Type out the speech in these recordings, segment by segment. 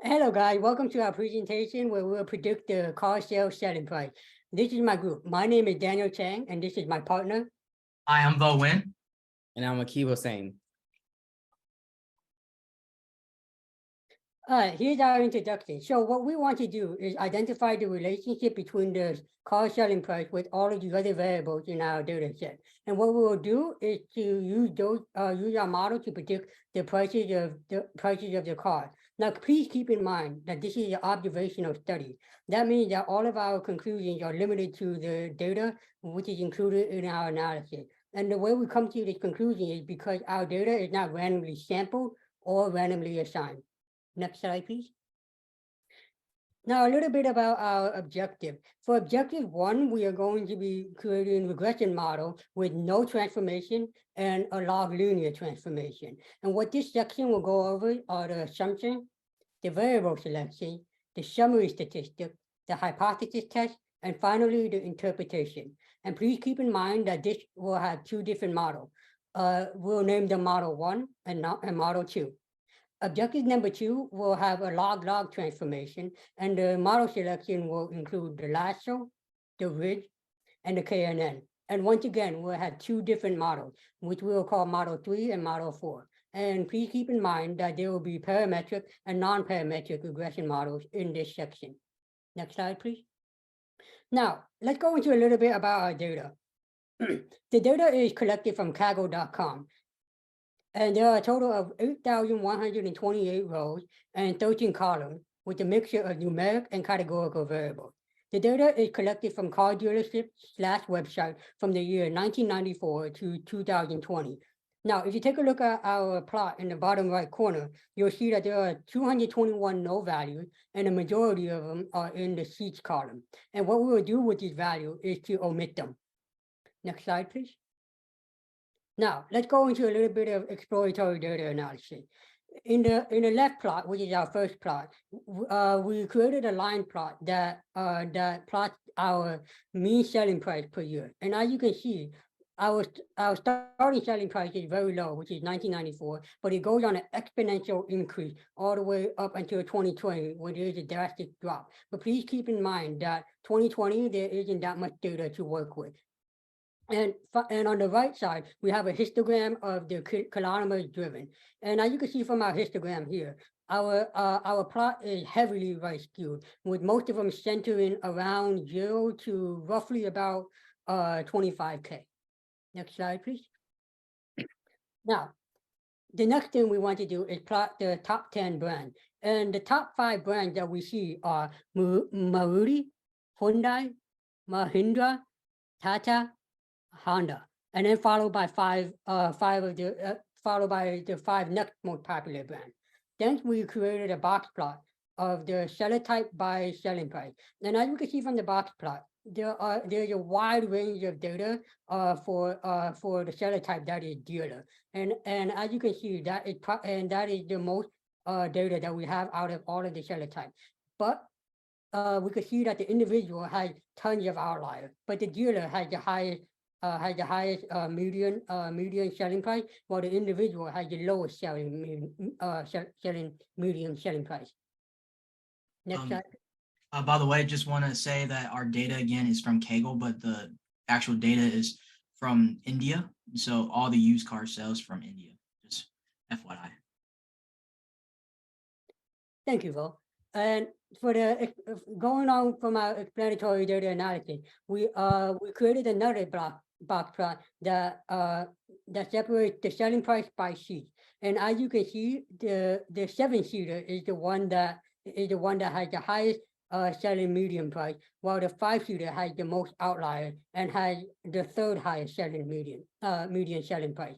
Hello guys, welcome to our presentation where we'll predict the car sales selling price. This is my group. My name is Daniel Chang and this is my partner. Hi, I'm Bo Win. And I'm Akiva saying. Here's our introduction. So what we want to do is identify the relationship between the car selling price with all of the other variables in our data set. And what we will do is to use our model to predict the prices of the car. Now, please keep in mind that this is an observational study. That means that all of our conclusions are limited to the data which is included in our analysis. And the way we come to this conclusion is because our data is not randomly sampled or randomly assigned. Next slide, please. Now, a little bit about our objective. For objective 1, we are going to be creating a regression model with no transformation and a log linear transformation. And what this section will go over are the assumption, the variable selection, the summary statistic, the hypothesis test, and finally the interpretation. And please keep in mind that this will have 2 different models. We'll name them model 1 and model 2. Objective number 2 will have a log-log transformation, and the model selection will include the lasso, the ridge, and the KNN. And once again, we'll have 2 different models, which we will call model 3 and model 4. And please keep in mind that there will be parametric and non-parametric regression models in this section. Next slide, please. Now, let's go into a little bit about our data. The data is collected from Kaggle.com. And there are a total of 8,128 rows and 13 columns with a mixture of numeric and categorical variables. The data is collected from car dealership/website from the year 1994 to 2020. Now, if you take a look at our plot in the bottom right corner, you'll see that there are 221 no values, and the majority of them are in the seats column. And what we will do with these values is to omit them. Next slide, please. Now, let's go into a little bit of exploratory data analysis. In the left plot, which is our first plot, we created a line plot that plots our mean selling price per year. And as you can see, our starting selling price is very low, which is 1994, but it goes on an exponential increase all the way up until 2020, where there is a drastic drop. But please keep in mind that 2020, there isn't that much data to work with. And on the right side, we have a histogram of the kilometers driven. And as you can see from our histogram here, our plot is heavily right skewed, with most of them centering around 0 to roughly about 25K. Next slide, please. Now, the next thing we want to do is plot the top 10 brands. And the top 5 brands that we see are Maruti, Hyundai, Mahindra, Tata, Honda, and then followed by the 5 next most popular brands. Then we created a box plot of the seller type by selling price. And as you can see from the box plot, there's a wide range of data for the seller type that is dealer. And as you can see, that is the most data that we have out of all of the seller types. But we could see that the individual has tons of outliers, but the dealer has the highest median selling price, while the individual has the lowest median selling price. Next slide. By the way, just want to say that our data again is from Kaggle, but the actual data is from India. So all the used car sales from India, just FYI. Thank you, Bo. And for the going on from our explanatory data analysis, we created another box plot that separates the selling price by seat. And as you can see, the 7-seater is the one that has the highest selling median price, while the 5-seater has the most outliers and has the 3rd highest selling median selling price.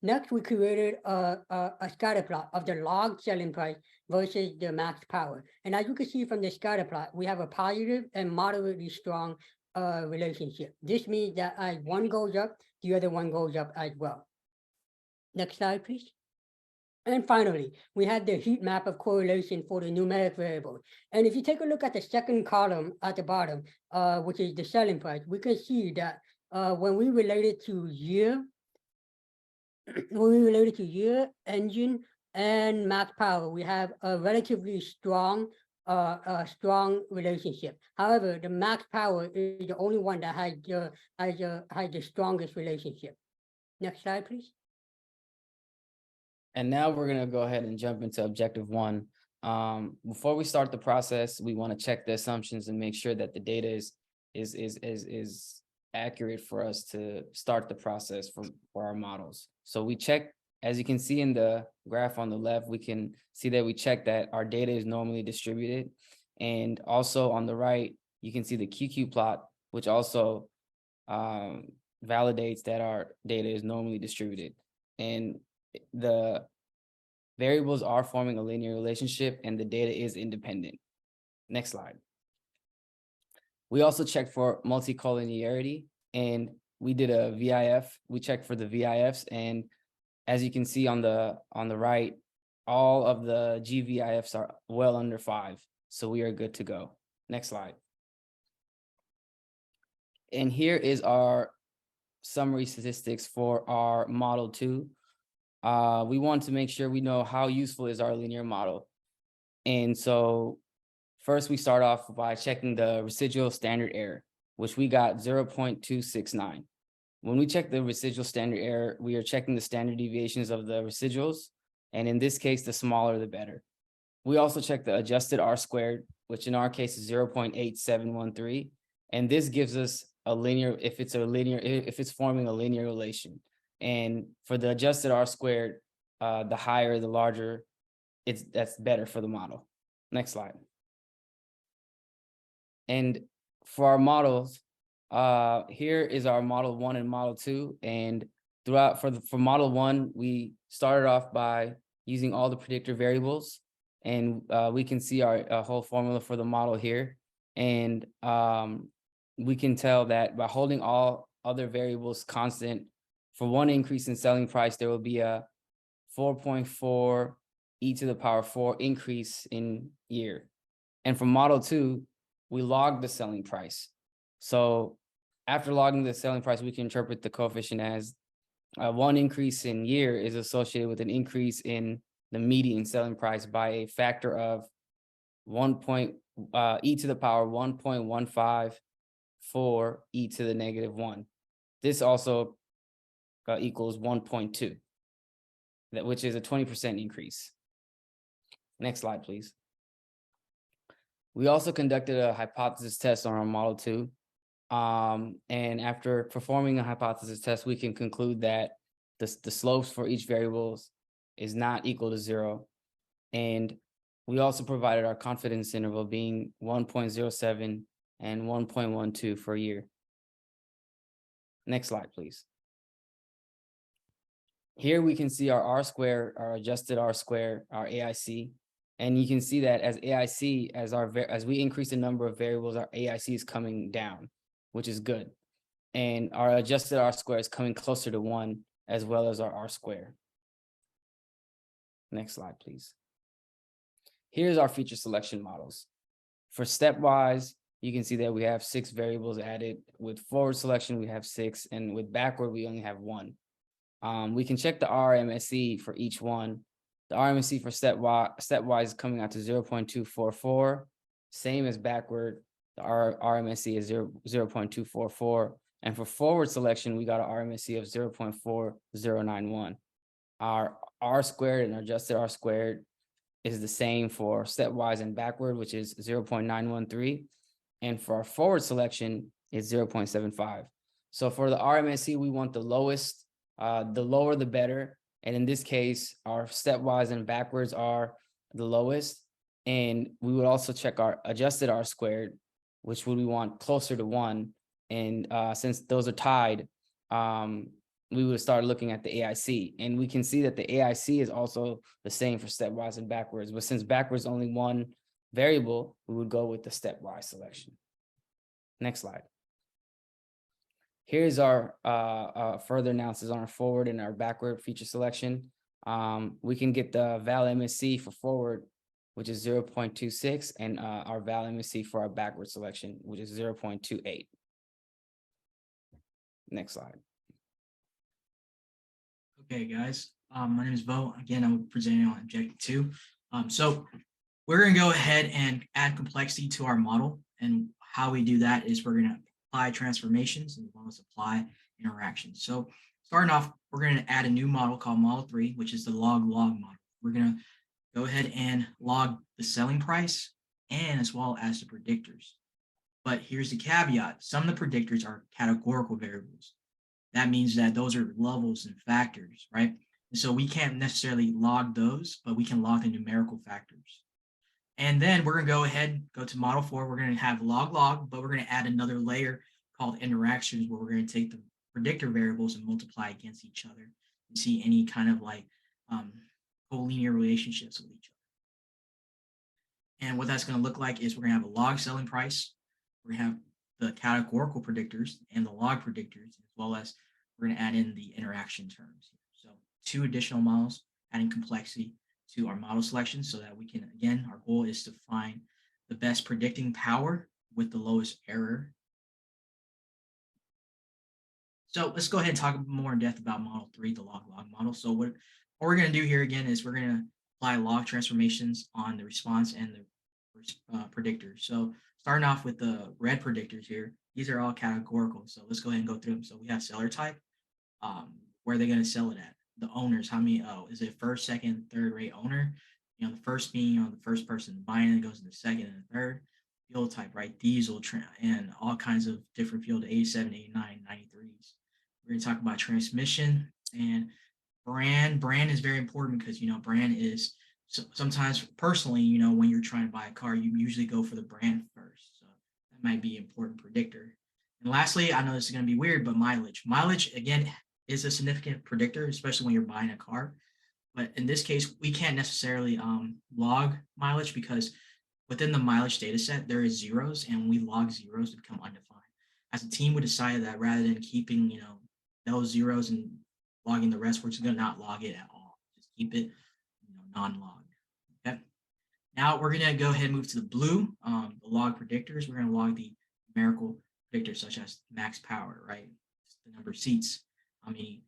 Next, we created a scatter plot of the log selling price versus the max power. And as you can see from the scatter plot, we have a positive and moderately strong relationship. This means that as one goes up, the other one goes up as well. Next slide, please. And finally, we have the heat map of correlation for the numeric variables. And if you take a look at the second column at the bottom, which is the selling price, we can see that when we relate it to year, engine, and max power, we have a relatively strong relationship. However, the max power is the only one that has the strongest relationship. Next slide, please. And now we're gonna go ahead and jump into objective one. Before we start the process, we want to check the assumptions and make sure that the data is accurate for us to start the process for our models. So we check, as you can see in the graph on the left, we can see that we check that our data is normally distributed. And also on the right, you can see the QQ plot, which also validates that our data is normally distributed. And the variables are forming a linear relationship and the data is independent. Next slide. We also checked for multicollinearity and we did a VIF. We checked for the VIFs, and as you can see on the right, all of the GVIFs are well under 5. So we are good to go. Next slide. And here is our summary statistics for our model 2. We want to make sure we know how useful is our linear model. And so first we start off by checking the residual standard error, which we got 0.269. When we check the residual standard error, we are checking the standard deviations of the residuals. And in this case, the smaller, the better. We also check the adjusted R-squared, which in our case is 0.8713. And this gives us a linear, if it's forming a linear relation. And for the adjusted R-squared, the higher, the larger, that's better for the model. Next slide. And for our models, here is our model 1 and model 2. And throughout for model 1, we started off by using all the predictor variables, and we can see our whole formula for the model here. And we can tell that by holding all other variables constant, for one increase in selling price, there will be a 4.4 e to the power 4 increase in year. And for model 2, we log the selling price. So after logging the selling price, we can interpret the coefficient as one increase in year is associated with an increase in the median selling price by a factor of e to the power 1.154 e to the negative 1. This also equals 1.2, which is a 20% increase. Next slide, please. We also conducted a hypothesis test on our model 2. And after performing a hypothesis test, we can conclude that the slopes for each variable is not equal to 0. And we also provided our confidence interval being 1.07 and 1.12 for a year. Next slide, please. Here we can see our R-square, our adjusted R-square, our AIC. And you can see that as AIC, as we increase the number of variables, our AIC is coming down, which is good. And our adjusted R-square is coming closer to 1, as well as our R-square. Next slide, please. Here's our feature selection models. For stepwise, you can see that we have 6 variables added. With forward selection, we have 6, and with backward, we only have 1. We can check the RMSE for each one. The RMSE for stepwise is coming out to 0.244, same as backward. The RMSE is 0.244. And for forward selection, we got an RMSE of 0.4091. Our R-squared and adjusted R-squared is the same for stepwise and backward, which is 0.913. And for our forward selection, it's 0.75. So for the RMSE, we want the lowest, the lower the better. And in this case, our stepwise and backwards are the lowest. And we would also check our adjusted R-squared, which would we want closer to 1. And since those are tied, we would start looking at the AIC. And we can see that the AIC is also the same for stepwise and backwards. But since backwards only 1 variable, we would go with the stepwise selection. Next slide. Here's our further analysis on our forward and our backward feature selection. We can get the val MSC for forward, which is 0.26, and our val MSC for our backward selection, which is 0.28. Next slide. Okay, guys. My name is Bo. Again, I'm presenting on objective 2. So we're going to go ahead and add complexity to our model. And how we do that is we're going to apply transformations as well as apply interactions. So starting off, we're going to add a new model called model 3, which is the log-log model. We're going to go ahead and log the selling price and as well as the predictors. But here's the caveat. Some of the predictors are categorical variables. That means that those are levels and factors, right? And so we can't necessarily log those, but we can log the numerical factors. And then we're going to go ahead, go to model 4. We're going to have log, but we're going to add another layer called interactions, where we're going to take the predictor variables and multiply against each other and see any kind of like collinear relationships with each other. And what that's going to look like is we're going to have a log selling price. We're going to have the categorical predictors and the log predictors, as well as we're going to add in the interaction terms. So 2 additional models, adding complexity to our model selection so that we can, again, our goal is to find the best predicting power with the lowest error. So let's go ahead and talk more in depth about model 3, the log-log model. So what we're going to do here again is we're going to apply log transformations on the response and the predictors. So starting off with the red predictors here, these are all categorical. So let's go ahead and go through them. So we have seller type, where they're going to sell it at. The owners, how many, is it first, second, third rate owner? The first being, the first person buying it goes in the second and the third. Fuel type, right? Diesel, and all kinds of different fuel, 87, 89, 93s. We're going to talk about transmission and brand. Brand is very important because, brand is sometimes personally, when you're trying to buy a car, you usually go for the brand first. So that might be an important predictor. And lastly, I know this is going to be weird, but mileage. Mileage, again, is a significant predictor, especially when you're buying a car. But in this case, we can't necessarily log mileage because within the mileage data set, there is zeros, and when we log zeros, they become undefined. As a team, we decided that rather than keeping, those zeros and logging the rest, we're just going to not log it at all. Just keep it, non-logged. Okay. Now we're going to go ahead and move to the blue, the log predictors. We're going to log the numerical predictors such as max power, right? The number of seats, how many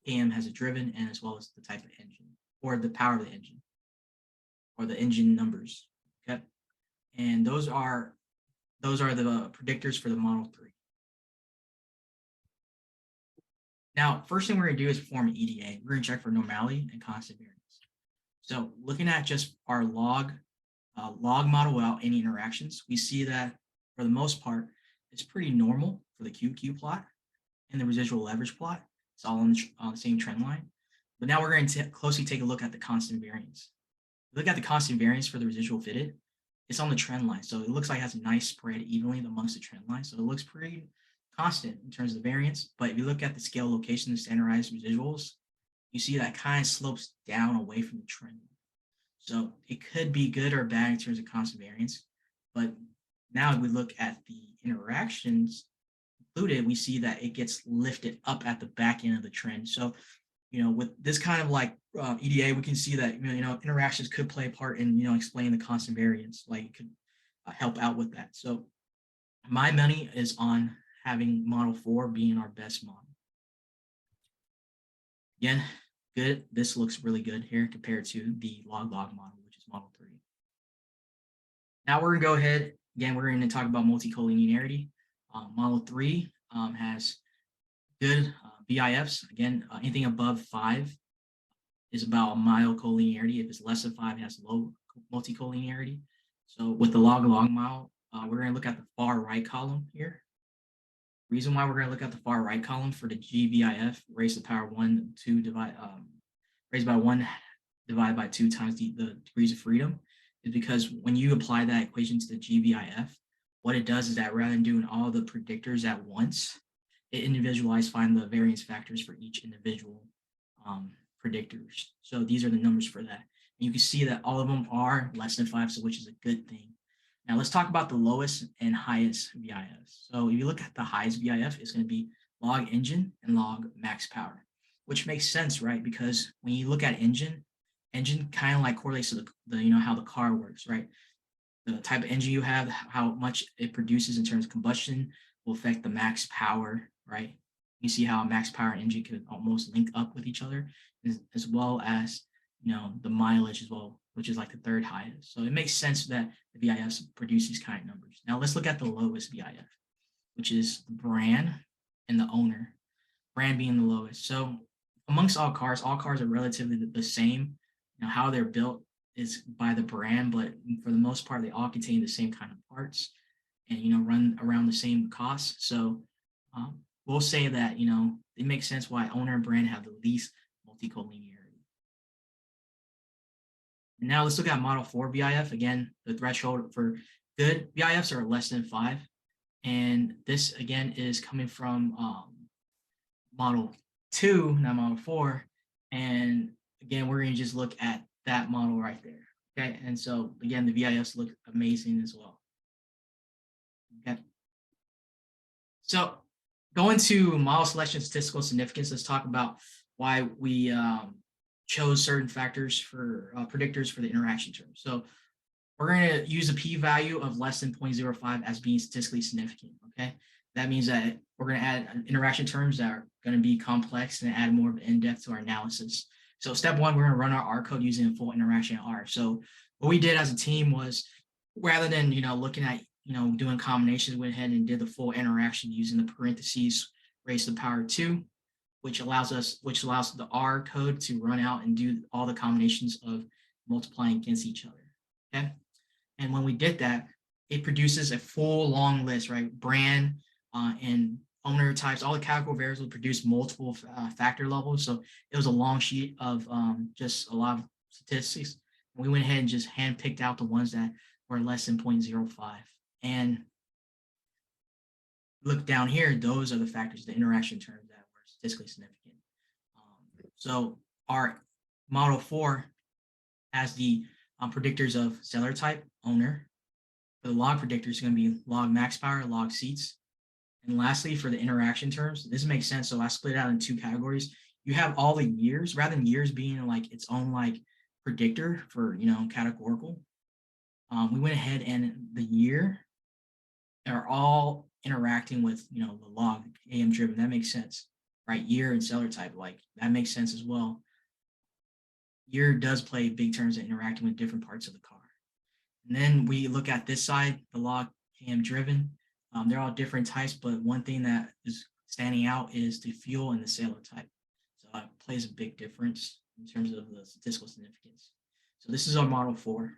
km has it driven, and as well as the type of engine or the power of the engine or the engine numbers. Okay. And those are the predictors for the Model 3. Now, first thing we're going to do is perform an EDA. We're going to check for normality and constant variance. So looking at just our log model without any interactions, we see that for the most part, it's pretty normal for the QQ plot and the residual leverage plot. It's all on the same trend line. But now we're going to closely take a look at the constant variance. Look at the constant variance for the residual fitted. It's on the trend line. So it looks like it has a nice spread evenly amongst the trend line. So it looks pretty constant in terms of the variance. But if you look at the scale location of standardized residuals, you see that kind of slopes down away from the trend line. So it could be good or bad in terms of constant variance. But now if we look at the interactions included, we see that it gets lifted up at the back end of the trend. So, with this kind of like EDA, we can see that, interactions could play a part in, explaining the constant variance, like it could help out with that. So my money is on having model 4 being our best model. Again, good. This looks really good here compared to the log-log model, which is model 3. Now we're gonna go ahead, again, we're gonna talk about multicollinearity. Model 3 has good BIFs. Again, anything above 5 is about mild collinearity. If it's less than 5, it has low multicollinearity. So with the log-log model, we're going to look at the far right column here. Reason why we're going to look at the far right column for the GBIF, raised to the power 1, 2 raised by 1 divided by 2 times the degrees of freedom, is because when you apply that equation to the GBIF, what it does is that rather than doing all the predictors at once, it individualized find the variance factors for each individual predictors. So these are the numbers for that. And you can see that all of them are less than 5, so which is a good thing. Now let's talk about the lowest and highest BIFs. So if you look at the highest BIF, it's going to be log engine and log max power, which makes sense, right? Because when you look at engine kind of like correlates to the how the car works, right? The type of engine you have, how much it produces in terms of combustion will affect the max power, right? You see how max power and energy could almost link up with each other, as well as, you know, the mileage as well, which is like the third highest. So it makes sense that the VIFs produce these kind of numbers. Now let's look at the lowest VIF, which is the brand and the owner, brand being the lowest. So amongst all cars are relatively the same. You know, how they're built is by the brand, but for the most part, they all contain the same kind of parts and, you know, run around the same cost. So we'll say that, you know, it makes sense why owner and brand have the least multicollinearity. And now let's look at model 4 VIF. Again, the threshold for good VIFs are less than 5. And this again is coming from model 2, not model 4. And again, we're going to just look at that model right there. Okay. And so again, the VIFs look amazing as well. Okay. So going to model selection statistical significance, let's talk about why we chose certain factors for predictors for the interaction term. So we're going to use a p-value of less than 0.05 as being statistically significant. Okay. That means that we're going to add interaction terms that are going to be complex and add more of an in-depth to our analysis. So step 1, we're going to run our R code using a full interaction R. So what we did as a team was, rather than, you know, looking at, you know, doing combinations, we went ahead and did the full interaction using the parentheses raised to the power 2, which allows the R code to run out and do all the combinations of multiplying against each other. Okay. And when we did that, it produces a full long list, right? Brand and owner types, all the categorical variables will produce multiple factor levels. So it was a long sheet of just a lot of statistics. We went ahead and just handpicked out the ones that were less than 0.05. And look down here, those are the factors, the interaction terms that were statistically significant. So our model 4 has the predictors of seller type, owner. For the log predictor, it's going to be log max power, log seats. And lastly, for the interaction terms, this makes sense. So I split it out in 2 categories. You have all the years, rather than years being like its own like predictor for, you know, categorical. We went ahead and the year are all interacting with, you know, the log AM driven. That makes sense, right? Year and seller type, like that makes sense as well. Year does play big terms in interacting with different parts of the car. And then we look at this side, the log AM driven. They're all different types, but one thing that is standing out is the fuel and the seller type. So it plays a big difference in terms of the statistical significance. So this is our model 4.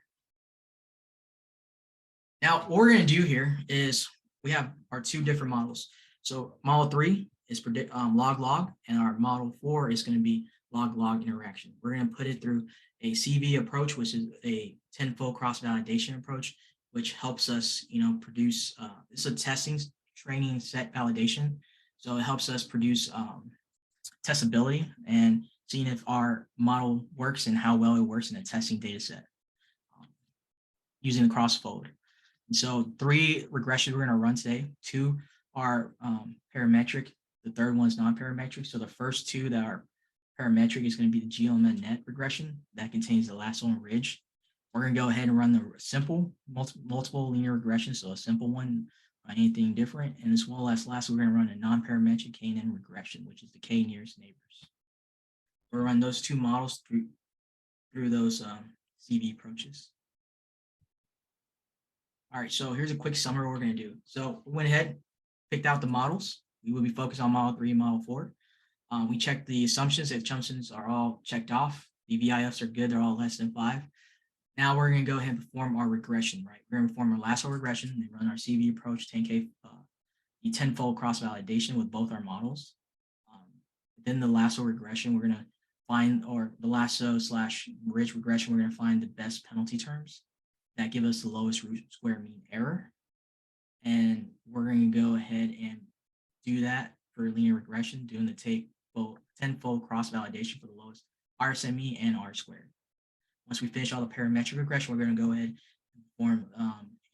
Now, what we're going to do here is we have our 2 different models. So model 3 is predict log, and our model 4 is going to be log interaction. We're going to put it through a CV approach, which is a 10-fold cross-validation approach, which helps us, you know, produce, it's a testing, training, set validation. So it helps us produce testability and seeing if our model works and how well it works in a testing data set using the crossfold. And so 3 regressions we're going to run today. 2 are parametric. The third one is non-parametric. So the first 2 that are parametric is going to be the GLM net regression that contains the lasso and ridge. We're going to go ahead and run the simple multiple linear regression, so a simple one, anything different. And as well as last, we're going to run a non-parametric KNN regression, which is the K nearest neighbors. We'll run those 2 models through those CV approaches. All right, so here's a quick summary of what we're going to do. So we went ahead, picked out the models. We will be focused on model 3 and model 4. We checked the assumptions. If assumptions are all checked off, the VIFs are good, they're all less than 5. Now we're going to go ahead and perform our regression, right? We're going to perform our lasso regression and run our CV approach, 10K, the 10-fold cross-validation with both our models. Within the lasso regression, we're going to find, or the lasso / ridge regression, we're going to find the best penalty terms that give us the lowest root square mean error. And we're going to go ahead and do that for linear regression, doing the 10-fold cross-validation for the lowest RSME and R squared. Once we finish all the parametric regression, we're going to go ahead and perform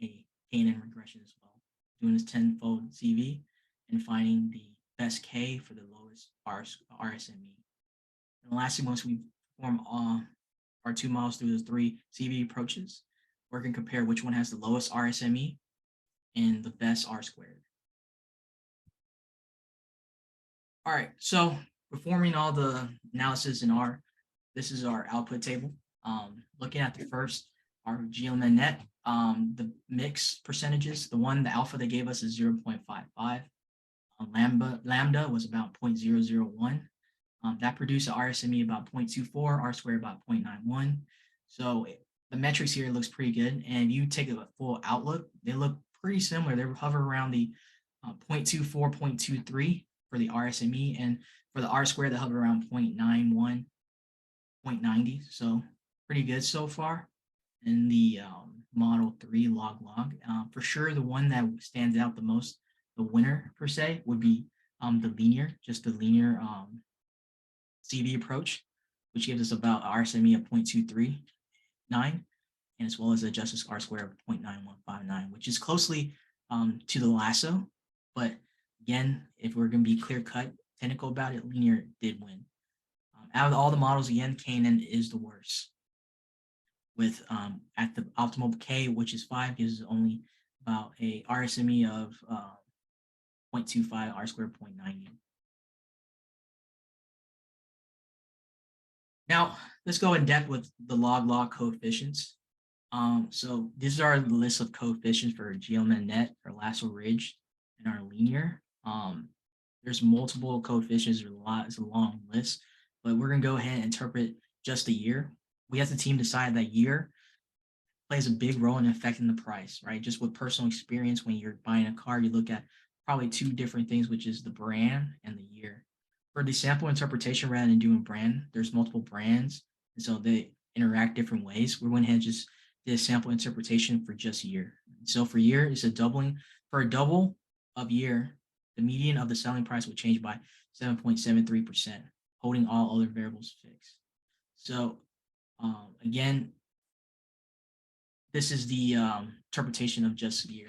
a KNN regression as well, doing this 10-fold CV and finding the best K for the lowest RSME. And lastly, once we perform our 2 models through those 3 CV approaches, we're going to compare which one has the lowest RSME and the best R squared. All right, so performing all the analysis in R, this is our output table. Looking at the first, our GLMN net, the mix percentages, the alpha they gave us is 0.55. Lambda was about 0.001. That produced an RSME about 0.24, R squared about 0.91. So the metrics here looks pretty good. And you take a full outlook, they look pretty similar. They hover around the 0.24, 0.23 for the RSME, and for the R squared, they hover around 0.91, 0.90. So pretty good so far in the Model 3 log. For sure, the one that stands out the most, the winner per se, would be the linear CV approach, which gives us about RSME of 0.239, and as well as adjusted R square of 0.9159, which is closely to the Lasso. But again, if we're going to be clear cut technical about it, linear did win. Out of all the models, again, KNN is the worst. With at the optimal K, which is 5, gives us only about a RSME of 0.25, R squared 0.90. Now, let's go in depth with the log coefficients. So these are the list of coefficients for GLMN net, for Lasso Ridge, and our linear. There's multiple coefficients, it's a long list, but we're gonna go ahead and interpret just the year. We as a team decided that year plays a big role in affecting the price, right? Just with personal experience, when you're buying a car, you look at probably two different things, which is the brand and the year. For the sample interpretation, rather than doing brand, there's multiple brands, and so they interact different ways. We went ahead and just did a sample interpretation for just year. So for year, it's a doubling. For a double of year, the median of the selling price would change by 7.73%, holding all other variables fixed. So again, this is the interpretation of just year.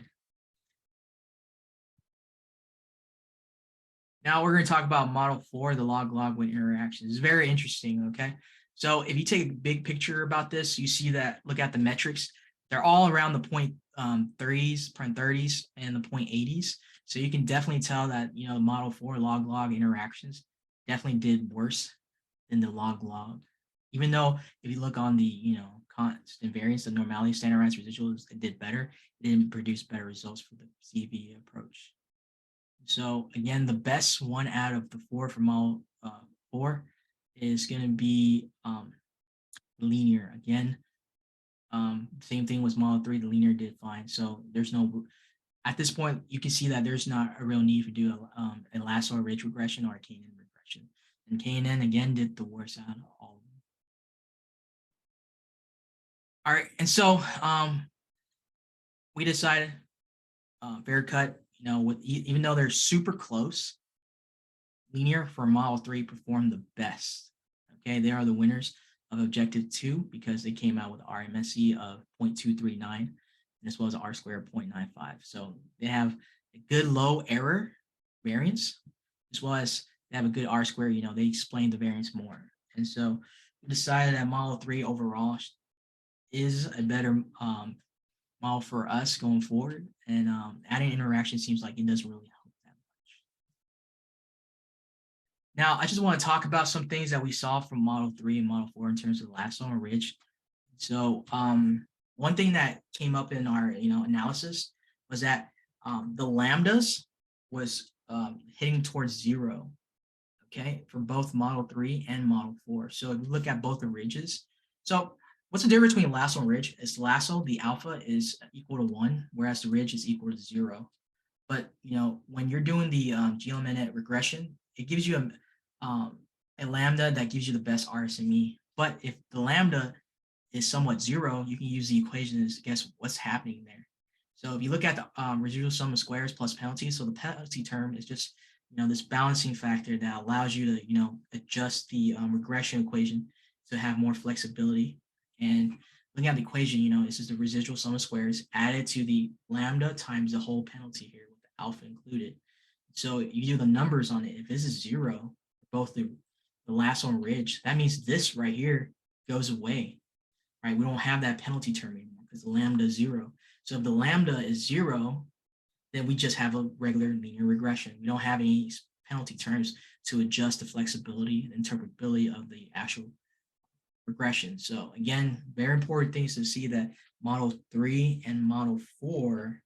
Now we're going to talk about Model 4, the log with interactions. It's very interesting, okay? So if you take a big picture about this, you see that, look at the metrics. They're all around the 0.30s and the 0.80s. So you can definitely tell that, you know, Model 4 log interactions definitely did worse than the log. Even though if you look on the, you know, constant variance, the normality standardized residuals, it did better. It didn't produce better results for the CV approach. So again, the best one out of the 4 for Model 4 is going to be linear. Again, same thing with Model 3, the linear did fine. So there's no, at this point, you can see that there's not a real need to do a Lasso or Ridge regression or a KNN regression. And KNN, again, did the worst out of all of them. All right, and so we decided, fair cut, you know, even though they're super close, linear for Model 3 performed the best. Okay, they are the winners of Objective 2 because they came out with RMSE of 0.239 and as well as R squared 0.95. So they have a good low error variance, as well as they have a good R squared. You know, they explain the variance more. And so we decided that Model 3 overall is a better model for us going forward. And adding interaction seems like it doesn't really help that much. Now, I just want to talk about some things that we saw from Model 3 and Model 4 in terms of Lasso and Ridge. So one thing that came up in our analysis was that the lambdas was hitting towards 0, okay, for both Model 3 and Model 4. So if you look at both the ridges, so what's the difference between Lasso and Ridge? Is Lasso, the alpha is equal to 1, whereas the Ridge is equal to 0. But you know, when you're doing the GLMN regression, it gives you a lambda that gives you the best RSME. But if the lambda is somewhat 0, you can use the equation to guess what's happening there. So if you look at the residual sum of squares plus penalties, so the penalty term is just, you know, this balancing factor that allows you to, you know, adjust the regression equation to have more flexibility. And looking at the equation, you know, this is the residual sum of squares added to the lambda times the whole penalty here with the alpha included. So you do the numbers on it. If this is 0, both the Lasso and Ridge, that means this right here goes away, right? We don't have that penalty term anymore because the lambda is 0. So if the lambda is 0, then we just have a regular linear regression. We don't have any penalty terms, to adjust the flexibility and interpretability of the actual regression. So again, very important things to see that model 3 and model 4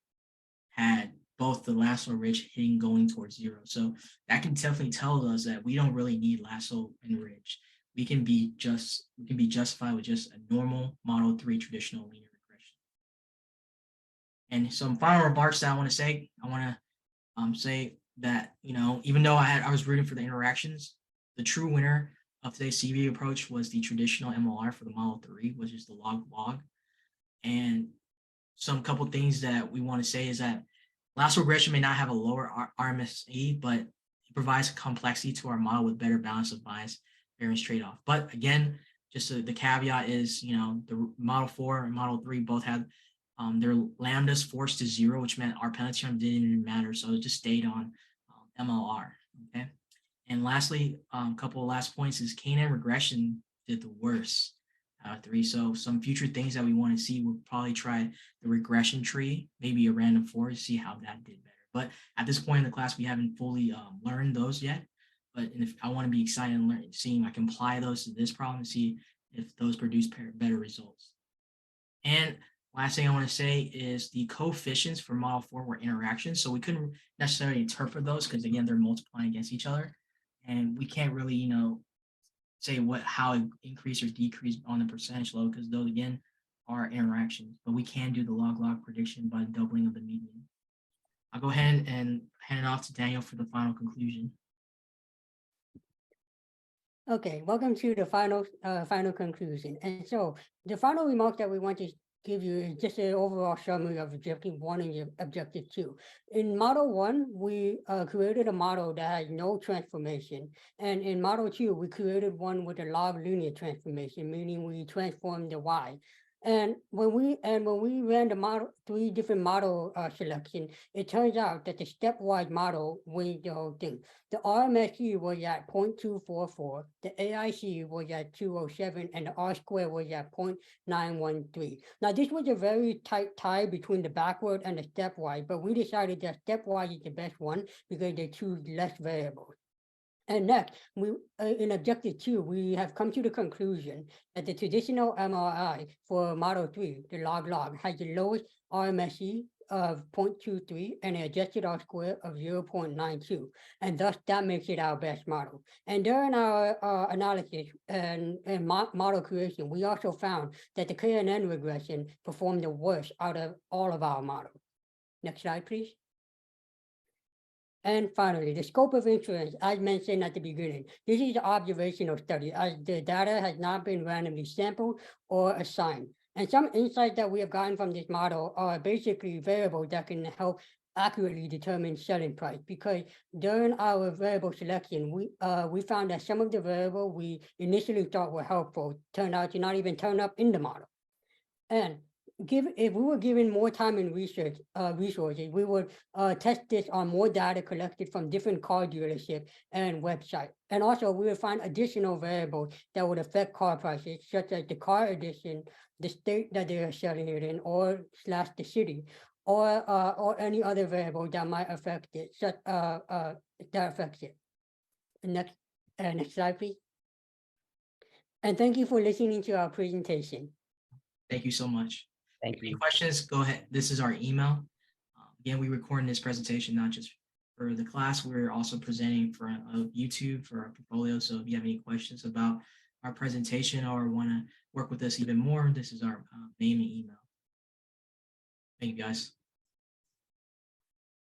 had both the lasso and ridge hitting going towards 0. So that can definitely tell us that we don't really need lasso and ridge. We can be justified with just a normal model 3 traditional linear regression. And some final remarks that I want to say. I want to say that, even though I was rooting for the interactions, the true winner of today's CV approach was the traditional MLR for the model 3, which is the log-log. And some couple things that we want to say is that lasso regression may not have a lower RMSE, but it provides complexity to our model with better balance of bias variance trade-off. But again, just the caveat is, the model 4 and model 3 both had their lambdas forced to 0, which meant our penalty term didn't even matter. So it just stayed on MLR. Okay. And lastly, a couple of last points is KNN regression did the worst out of 3. So some future things that we want to see, we'll probably try the regression tree, maybe a random forest, see how that did better. But at this point in the class, we haven't fully learned those yet. But if I want to be excited and seeing I can apply those to this problem and see if those produce better results. And last thing I want to say is the coefficients for model 4 were interactions. So we couldn't necessarily interpret those because, again, they're multiplying against each other. And we can't really, say how it increased or decreased on the percentage load because those, again, are interactions. But we can do the log-log prediction by doubling of the median. I'll go ahead and hand it off to Daniel for the final conclusion. Okay, welcome to the final conclusion. And so the final remark that we want to give you is just an overall summary of objective 1 and objective 2. In model 1, we created a model that has no transformation. And in model 2, we created one with a log linear transformation, meaning we transformed the y. And when we ran the 3 different model selection, it turns out that the stepwise model wins the whole thing. The RMSE was at 0.244, the AIC was at 207, and the R-square was at 0.913. Now, this was a very tight tie between the backward and the stepwise, but we decided that stepwise is the best one because they choose less variables. And next, in objective 2, we have come to the conclusion that the traditional MRI for model 3, the log-log, has the lowest RMSE of 0.23 and an adjusted R-square of 0.92, and thus that makes it our best model. And during our analysis and model creation, we also found that the KNN regression performed the worst out of all of our models. Next slide, please. And finally, the scope of inference, as mentioned at the beginning, this is an observational study as the data has not been randomly sampled or assigned. And some insights that we have gotten from this model are basically variables that can help accurately determine selling price, because during our variable selection, we found that some of the variables we initially thought were helpful turned out to not even turn up in the model. And if we were given more time and resources, we would test this on more data collected from different car dealerships and websites. And also we would find additional variables that would affect car prices, such as the car edition, the state that they are selling it in, or / the city, or any other variable that might affect it, that affects it. Next slide, please. And thank you for listening to our presentation. Thank you so much. Thank Any you. questions? Go ahead. This is our email. Again, we recording this presentation not just for the class, we're also presenting for YouTube for our portfolio. So if you have any questions about our presentation or want to work with us even more, this is our name and email. Thank you, guys.